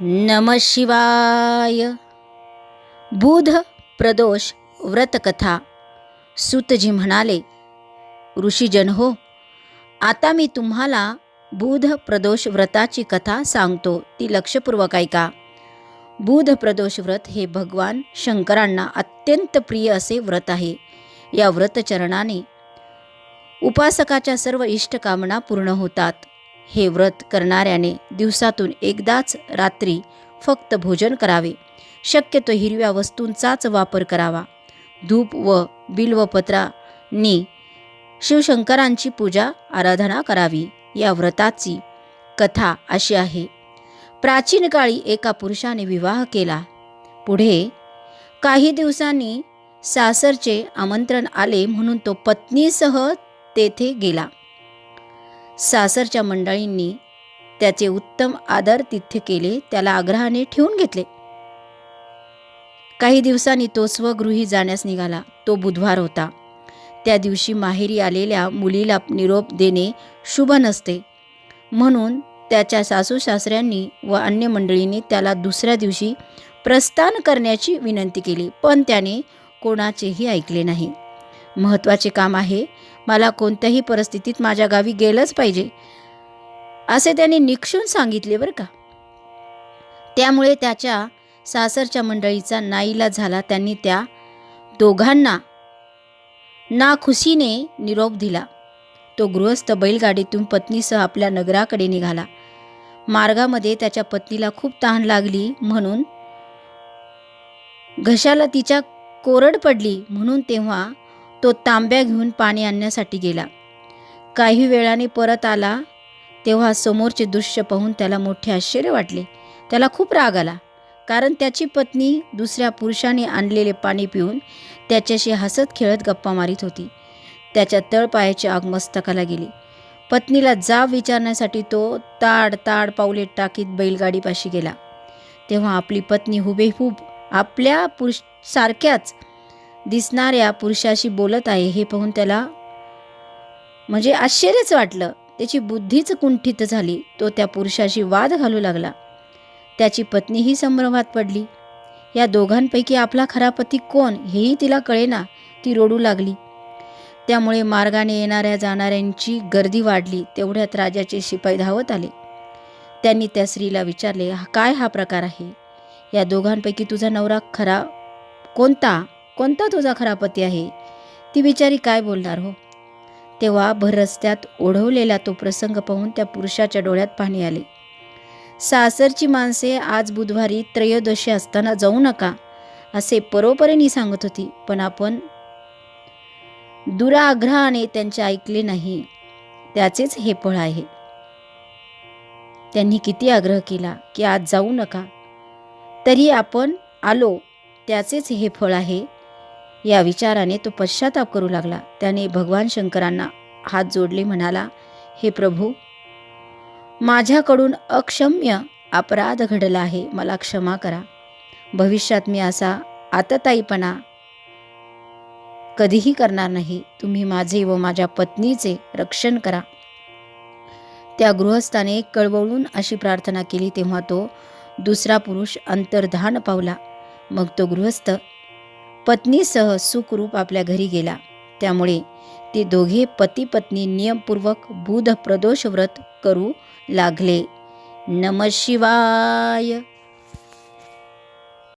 नम शिवाय. बुध प्रदोष व्रतकथा. सूतजी म्हणाले, ऋषीजन हो, आता मी तुम्हाला बुध प्रदोष व्रताची कथा सांगतो, ती लक्षपूर्वक ऐका. बुध प्रदोष व्रत हे भगवान शंकरांना अत्यंत प्रिय असे व्रत आहे. या व्रतचरणाने उपासकाच्या सर्व इष्टकामना पूर्ण होतात. हे व्रत करणाऱ्याने दिवसातून एकदाच रात्री फक्त भोजन करावे. शक्यतो हिरव्या वस्तूंचाच वापर करावा. धूप व बिल्वपत्रांनी शिवशंकरांची पूजा आराधना करावी. या व्रताची कथा अशी आहे. प्राचीन काळी एका पुरुषाने विवाह केला. पुढे काही दिवसांनी सासरचे आमंत्रण आले म्हणून तो पत्नीसह तेथे गेला. सासरच्या मंडळींनी त्याचे उत्तम आदरातिथ्य केले. त्याला आग्रहाने ठेवून घेतले. काही दिवसांनी तो स्वगृही जाण्यास निघाला. तो बुधवार होता. त्या दिवशी माहेरी आलेल्या मुलीला निरोप देणे शुभ नसते, म्हणून त्याच्या सासू सासऱ्यांनी व अन्य मंडळींनी त्याला दुसऱ्या दिवशी प्रस्थान करण्याची विनंती केली, पण त्याने कोणाचेही ऐकले नाही. महत्त्वाचे काम आहे, मला कोणत्याही परिस्थितीत माझ्या गावी गेलंच पाहिजे, असे त्याने निक्षून सांगितले बरं का. त्यामुळे त्याच्या सासरच्या मंडळीचा नाईलाज झाला. त्यांनी त्या दोघांना नाखुशीने निरोप दिला. तो गृहस्थ बैलगाडीतून पत्नीसह आपल्या नगराकडे निघाला. मार्गामध्ये त्याच्या पत्नीला खूप तहान लागली, म्हणून घशाला तिच्या कोरड पडली, म्हणून तेव्हा तो तांब्या घेऊन पाणी आणण्यासाठी गेला. काही वेळाने परत आला तेव्हा समोरचे दृश्य पाहून त्याला मोठे आश्चर्य वाटले. त्याला खूप राग आला, कारण त्याची पत्नी दुसऱ्या पुरुषाने आणलेले पाणी पिऊन त्याच्याशी हसत खेळत गप्पा मारित होती. त्याच्या तळपायाची आग मस्तकाला गेली. पत्नीला जाब विचारण्यासाठी तो ताड ताड पावले टाकीत बैलगाडीपाशी गेला. तेव्हा आपली पत्नी हुबेहूब आपल्या सारख्याच दिसणाऱ्या पुरुषाशी बोलत आहे. हे पाहून त्याला म्हणजे आश्चर्यच वाटलं. त्याची बुद्धीच कुंठित झाली. तो त्या पुरुषाशी वाद घालू लागला. त्याची पत्नीही संभ्रमात पडली. या दोघांपैकी आपला खरा पती कोण हेही तिला कळेना. ती रडू लागली. त्यामुळे मार्गाने येणाऱ्या जाणाऱ्यांची गर्दी वाढली. तेवढ्यात राजाचे शिपाई धावत आले. त्यांनी त्या स्त्रीला विचारले, काय हा प्रकार आहे? या दोघांपैकी तुझा नवरा खरा कोणता तुझा खरा पती आहे? ती बिचारी काय बोलणार हो. तेव्हा भर रस्त्यात ओढवलेला तो प्रसंग पाहून त्या पुरुषाच्या डोळ्यात पाणी आले. सासरची माणसे आज बुधवारी त्रयोदशी असताना जाऊ नका असे परोपरीने सांगत होती, पण आपण दुराग्रहाने त्यांचे ऐकले नाही. त्याचेच हे फळ आहे. त्यांनी किती आग्रह केला की आज जाऊ नका, तरी आपण आलो, त्याचेच हे फळ आहे. या विचाराने तो पश्चाताप करू लागला. त्याने भगवान शंकरांना हात जोडले, म्हणाला, हे प्रभू, माझ्याकडून अक्षम्य अपराध घडला आहे, मला क्षमा करा. भविष्यात मी असा आतताईपणा कधीही करणार नाही. तुम्ही माझे व माझ्या पत्नीचे रक्षण करा. त्या गृहस्थाने कळवळून अशी प्रार्थना केली. तेव्हा तो दुसरा पुरुष अंतर्धान पावला. मग तो गृहस्थ पत्नीसह सुखरूप आपल्या घरी गेला. त्यामुळे ते दोघे पती पत्नी नियमपूर्वक बुध प्रदोष व्रत करू लागले. नम शिवाय.